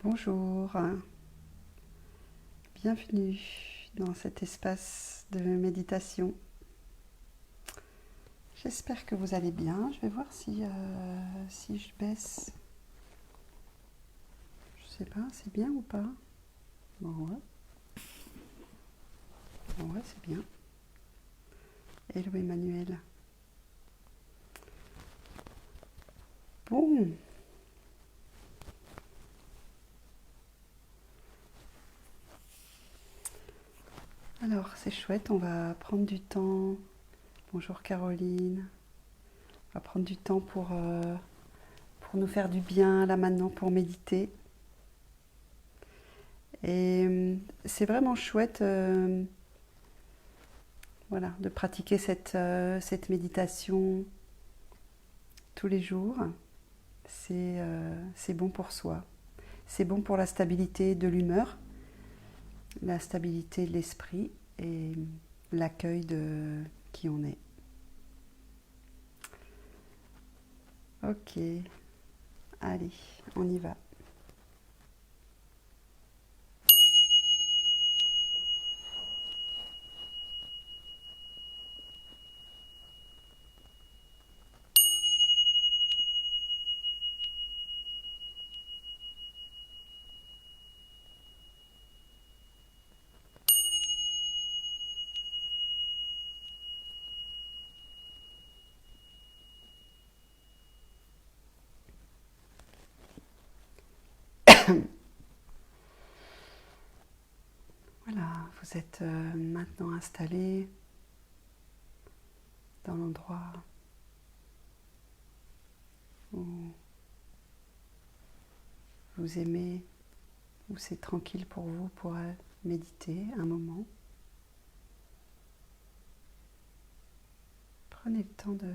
Bonjour, bienvenue dans cet espace de méditation. J'espère que vous allez bien. Je vais voir si je baisse. Je sais pas, c'est bien ou pas? Bon, ouais, c'est bien. Hello Emmanuel. Bon, alors c'est chouette, on va prendre du temps. Bonjour Caroline. On va prendre du temps pour nous faire du bien là maintenant, pour méditer. Et c'est vraiment chouette. Voilà, de pratiquer cette méditation tous les jours, c'est bon pour soi. C'est bon pour la stabilité de l'humeur, la stabilité de l'esprit et l'accueil de qui on est. Ok, allez, on y va. Voilà, vous êtes maintenant installé dans l'endroit où vous aimez, où c'est tranquille pour vous pour méditer un moment. Prenez le temps de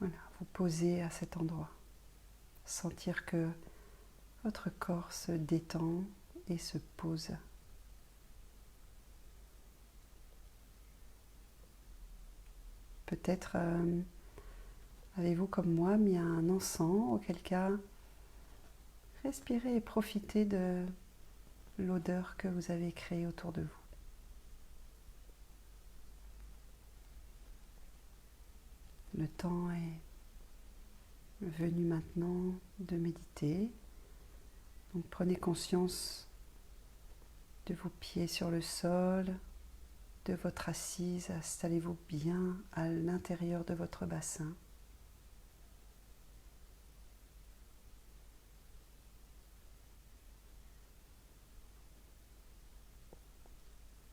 vous poser à cet endroit. Sentir que votre corps se détend et se pose. Peut-être avez-vous comme moi mis un encens, auquel cas respirez et profitez de l'odeur que vous avez créée autour de vous. Le temps est venu maintenant de méditer. Donc prenez conscience de vos pieds sur le sol, de votre assise. Installez-vous bien à l'intérieur de votre bassin.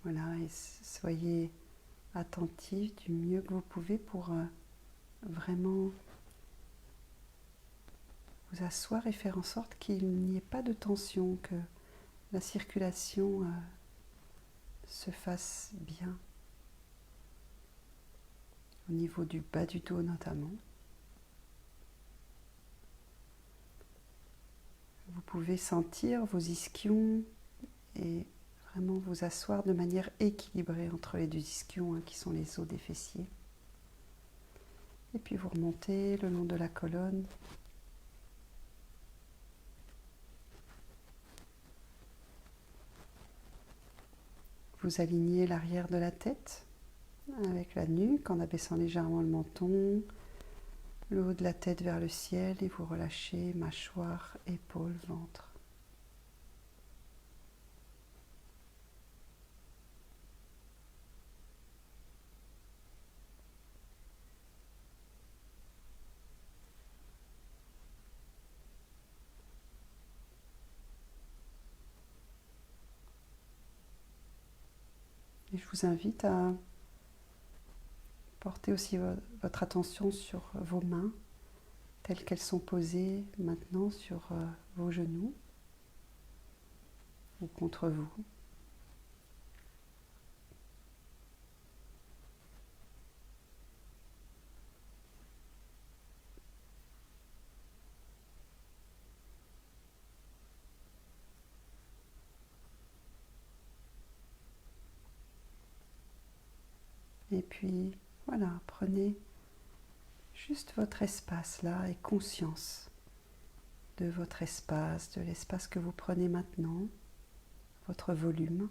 Voilà, et soyez attentif du mieux que vous pouvez pour vraiment vous asseoir et faire en sorte qu'il n'y ait pas de tension, que la circulation se fasse bien, au niveau du bas du dos notamment. Vous pouvez sentir vos ischions et vraiment vous asseoir de manière équilibrée entre les deux ischions qui sont les os des fessiers. Et puis vous remontez le long de la colonne. Vous alignez l'arrière de la tête avec la nuque en abaissant légèrement le menton, le haut de la tête vers le ciel et vous relâchez mâchoire, épaules, ventre. Et je vous invite à porter aussi votre attention sur vos mains, telles qu'elles sont posées maintenant sur vos genoux ou contre vous. Et puis, voilà, prenez juste votre espace là et conscience de votre espace, de l'espace que vous prenez maintenant, votre volume.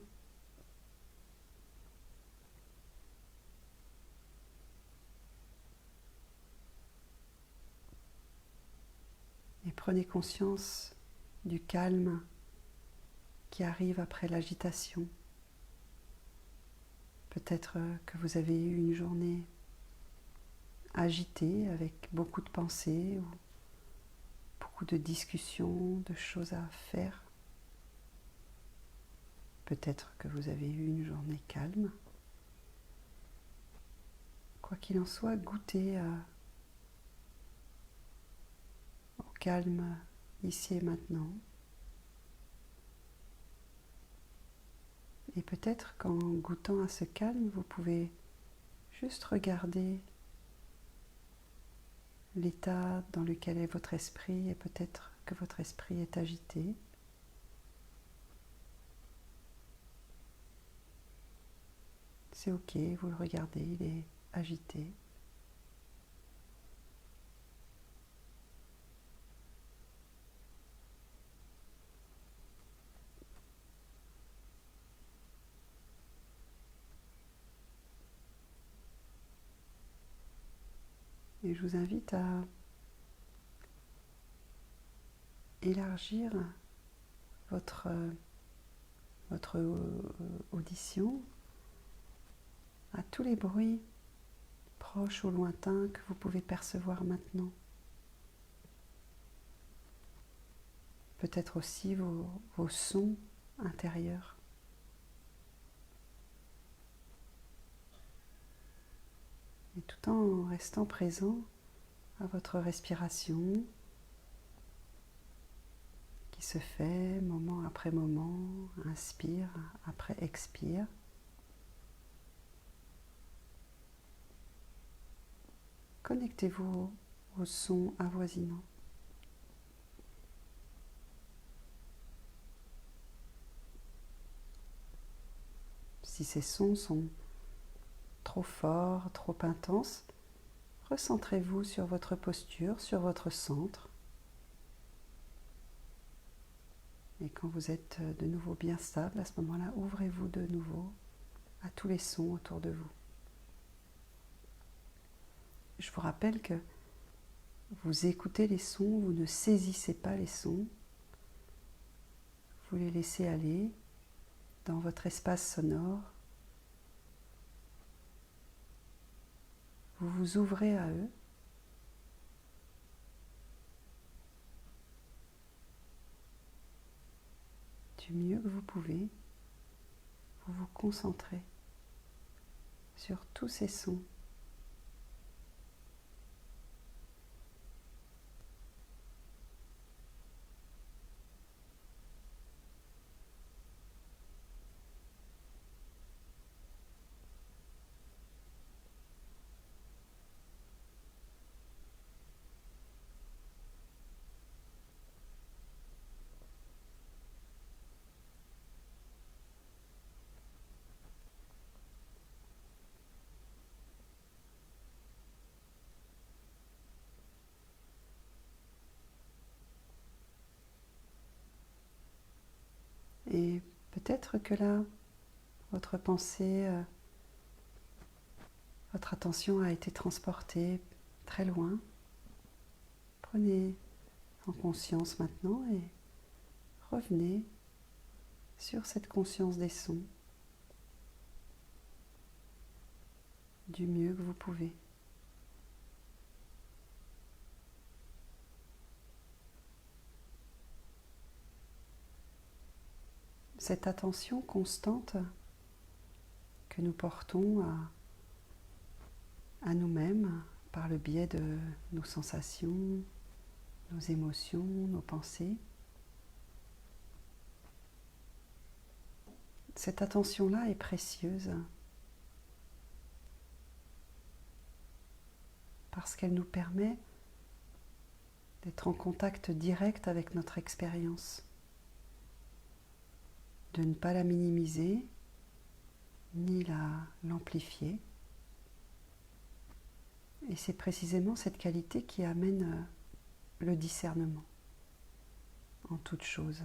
Et prenez conscience du calme qui arrive après l'agitation. Peut-être que vous avez eu une journée agitée avec beaucoup de pensées ou beaucoup de discussions, de choses à faire. Peut-être que vous avez eu une journée calme. Quoi qu'il en soit, goûtez au calme ici et maintenant. Et peut-être qu'en goûtant à ce calme, vous pouvez juste regarder l'état dans lequel est votre esprit et peut-être que votre esprit est agité. C'est ok, vous le regardez, il est agité. Et je vous invite à élargir votre audition à tous les bruits proches ou lointains que vous pouvez percevoir maintenant. Peut-être aussi vos sons intérieurs. Et tout en restant présent à votre respiration qui se fait moment après moment, inspire après expire. Connectez-vous aux sons avoisinants. Si ces sons sont trop forts, trop intenses, recentrez-vous sur votre posture, sur votre centre. Et quand vous êtes de nouveau bien stable, à ce moment-là, ouvrez-vous de nouveau à tous les sons autour de vous. Je vous rappelle que vous écoutez les sons, vous ne saisissez pas les sons. Vous les laissez aller dans votre espace sonore. Vous vous ouvrez à eux. Du mieux que vous pouvez, vous vous concentrez sur tous ces sons. Et peut-être que là, votre pensée, votre attention a été transportée très loin. Prenez en conscience maintenant et revenez sur cette conscience des sons du mieux que vous pouvez. Cette attention constante que nous portons à nous-mêmes par le biais de nos sensations, nos émotions, nos pensées. Cette attention-là est précieuse parce qu'elle nous permet d'être en contact direct avec notre expérience, de ne pas la minimiser ni l'amplifier. Et c'est précisément cette qualité qui amène le discernement. en toute chose.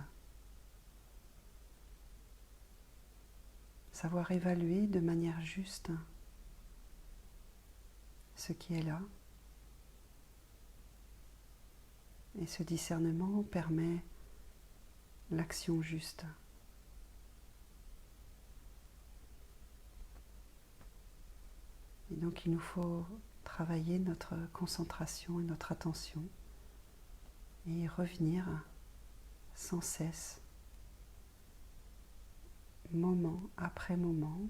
Savoir évaluer de manière juste ce qui est là. Et ce discernement permet l'action juste. Et donc il nous faut travailler notre concentration et notre attention et revenir sans cesse, moment après moment,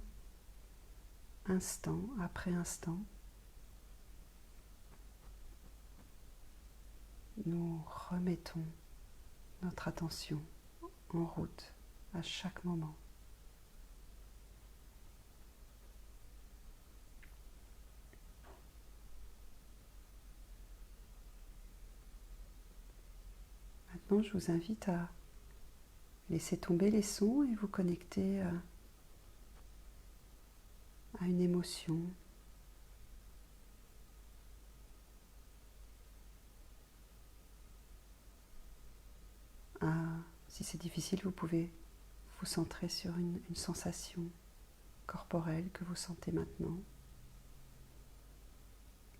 instant après instant. Nous remettons notre attention en route à chaque moment. Maintenant, je vous invite à laisser tomber les sons et vous connecter à une émotion. Si c'est difficile, vous pouvez vous centrer sur une sensation corporelle que vous sentez maintenant,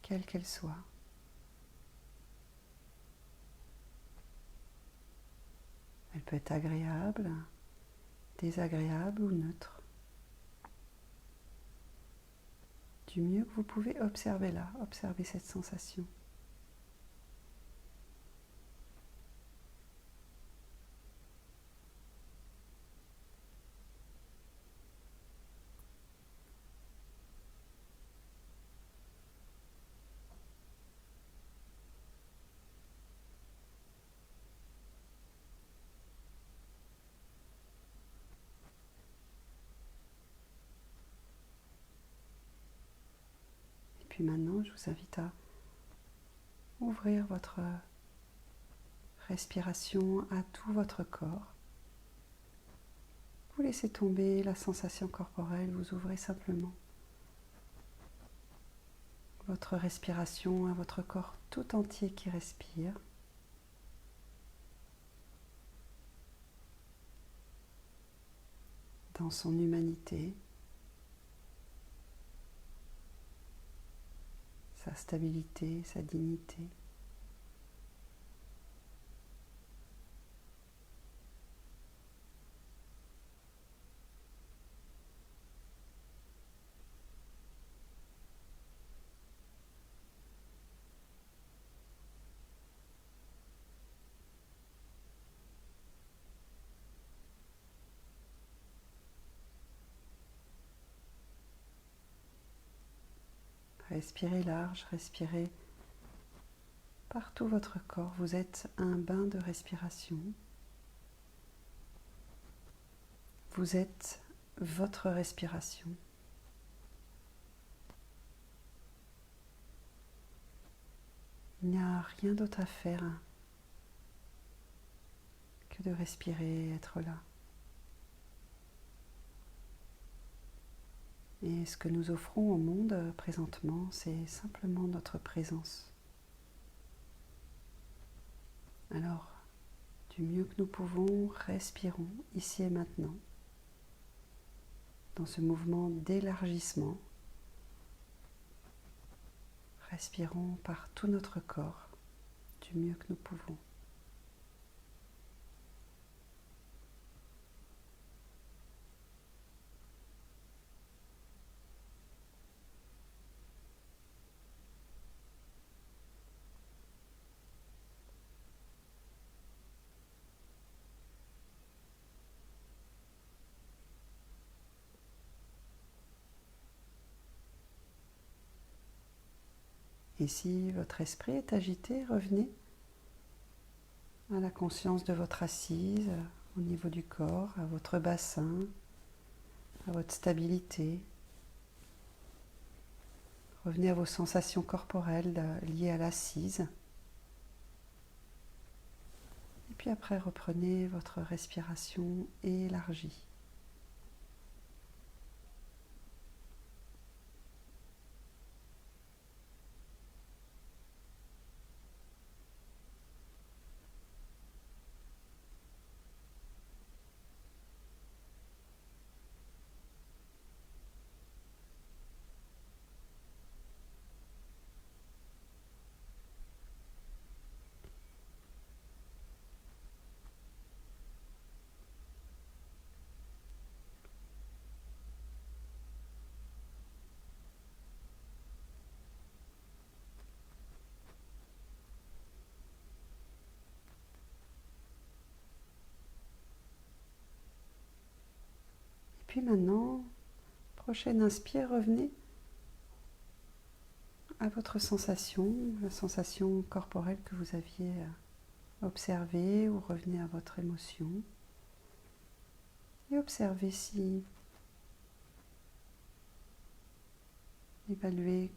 quelle qu'elle soit. Elle peut être agréable, désagréable ou neutre. Du mieux que vous pouvez, observez-la, observez cette sensation. Et puis maintenant, je vous invite à ouvrir votre respiration à tout votre corps. Vous laissez tomber la sensation corporelle, vous ouvrez simplement votre respiration à votre corps tout entier qui respire. Dans son humanité, sa stabilité, sa dignité. Respirez large, respirez par tout votre corps. Vous êtes un bain de respiration. Vous êtes votre respiration. Il n'y a rien d'autre à faire que de respirer et être là. Et ce que nous offrons au monde présentement, c'est simplement notre présence. Alors, du mieux que nous pouvons, respirons ici et maintenant, dans ce mouvement d'élargissement. Respirons par tout notre corps, du mieux que nous pouvons. Et si votre esprit est agité, revenez à la conscience de votre assise, au niveau du corps, à votre bassin, à votre stabilité. Revenez à vos sensations corporelles liées à l'assise. Et puis après, reprenez votre respiration élargie. puis maintenant, prochaine inspire, revenez à votre sensation, la sensation corporelle que vous aviez observée, ou revenez à votre émotion et observez si, évaluez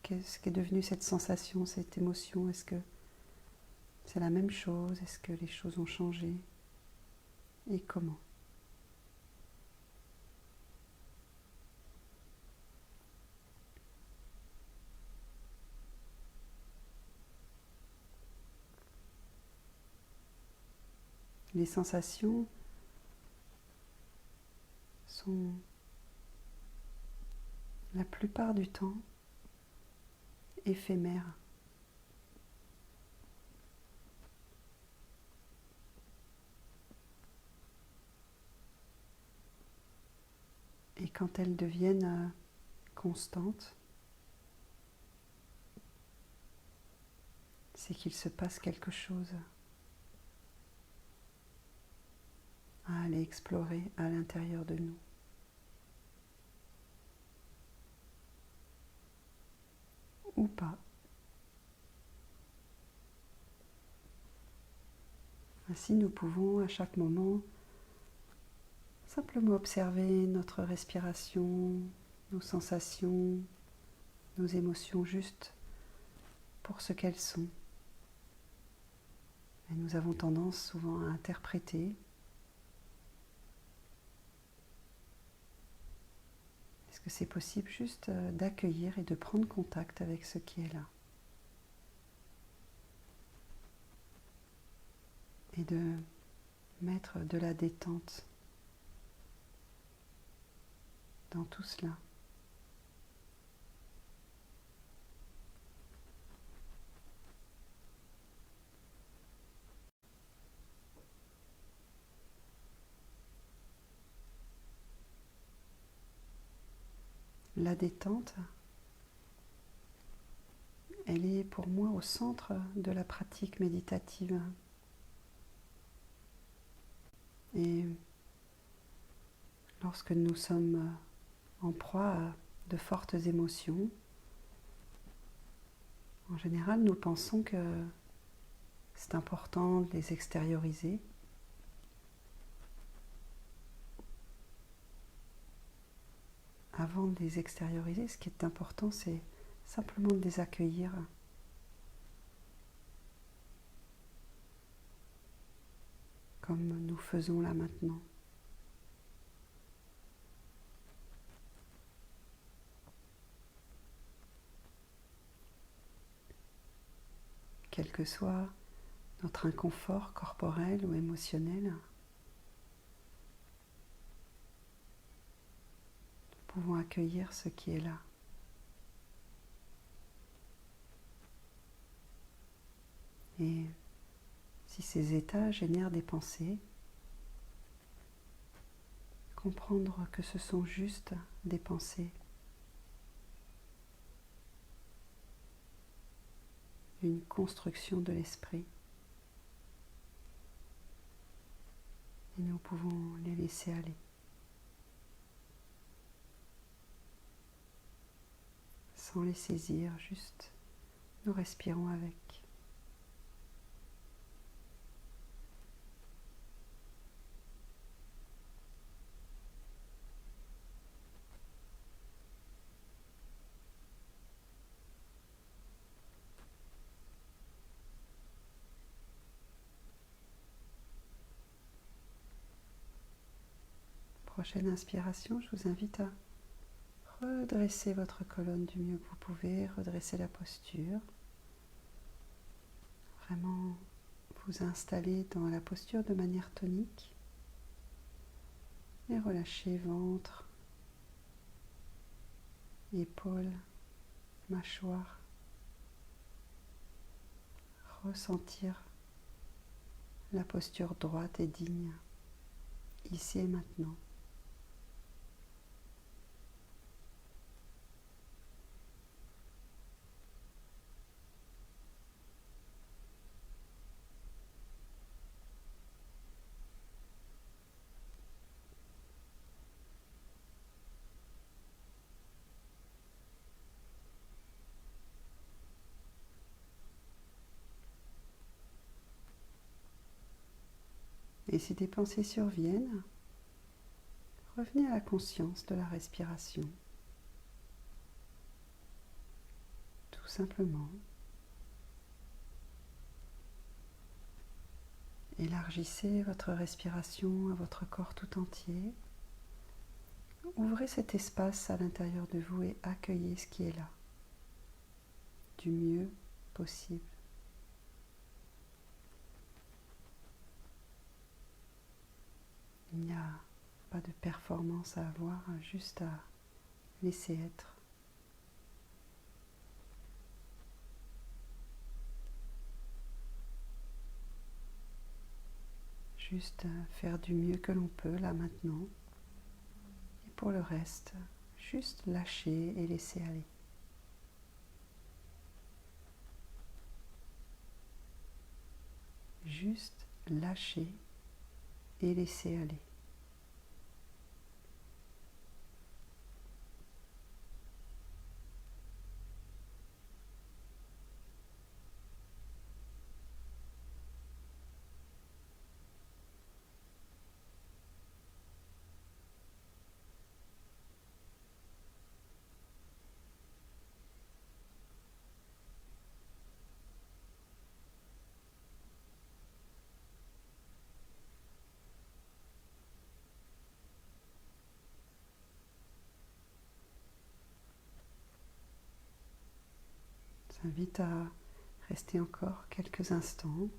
qu'est-ce qu'est devenu cette sensation, cette émotion. Est-ce que c'est la même chose? Est-ce que les choses ont changé? Et comment? Les sensations sont la plupart du temps éphémères. Et quand elles deviennent constantes, c'est qu'il se passe quelque chose à aller explorer à l'intérieur de nous. Ou pas. Ainsi, nous pouvons à chaque moment simplement observer notre respiration, nos sensations, nos émotions juste pour ce qu'elles sont. Et nous avons tendance souvent à interpréter. Est-ce que c'est possible juste d'accueillir et de prendre contact avec ce qui est là? Et de mettre de la détente dans tout cela. La détente, elle est pour moi au centre de la pratique méditative. Et lorsque nous sommes en proie à de fortes émotions, en général, nous pensons que c'est important de les extérioriser. Avant de les extérioriser, ce qui est important, c'est simplement de les accueillir. Comme nous faisons là maintenant. Quel que soit notre inconfort corporel ou émotionnel, nous pouvons accueillir ce qui est là. Et si ces états génèrent des pensées, comprendre que ce sont juste des pensées, une construction de l'esprit. Et nous pouvons les laisser aller. Sans les saisir, juste nous respirons avec. Prochaine inspiration, je vous invite à redresser votre colonne du mieux que vous pouvez, redresser la posture. Vraiment vous installer dans la posture de manière tonique et relâcher ventre, épaules, mâchoire. Ressentir la posture droite et digne, ici et maintenant. Et si des pensées surviennent, revenez à la conscience de la respiration. Tout simplement. Élargissez votre respiration à votre corps tout entier. Ouvrez cet espace à l'intérieur de vous et accueillez ce qui est là, du mieux possible. Il n'y a pas de performance à avoir, juste à laisser être. Juste faire du mieux que l'on peut là maintenant. Et pour le reste, juste lâcher et laisser aller. Juste lâcher et laisser aller. Je vous invite à rester encore quelques instants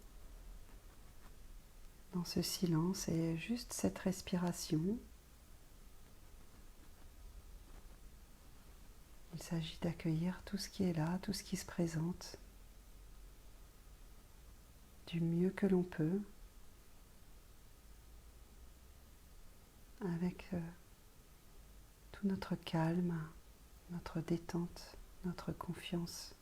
dans ce silence et juste cette respiration. Il s'agit d'accueillir tout ce qui est là, tout ce qui se présente, du mieux que l'on peut, avec tout notre calme, notre détente, notre confiance.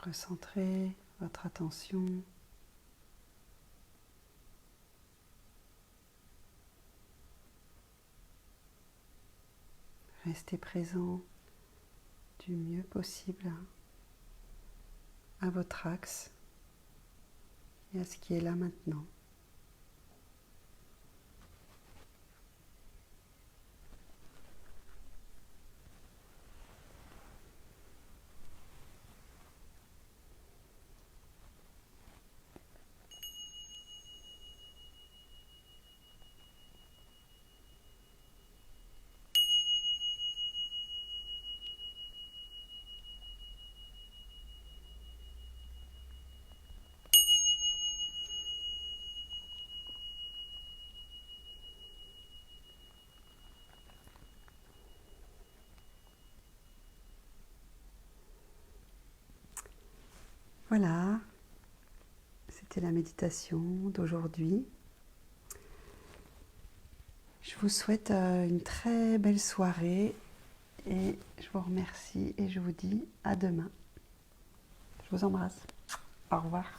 Recentrez votre attention. Restez présent du mieux possible à votre axe et à ce qui est là maintenant. Voilà, c'était la méditation d'aujourd'hui. Je vous souhaite une très belle soirée et je vous remercie et je vous dis à demain. Je vous embrasse. Au revoir.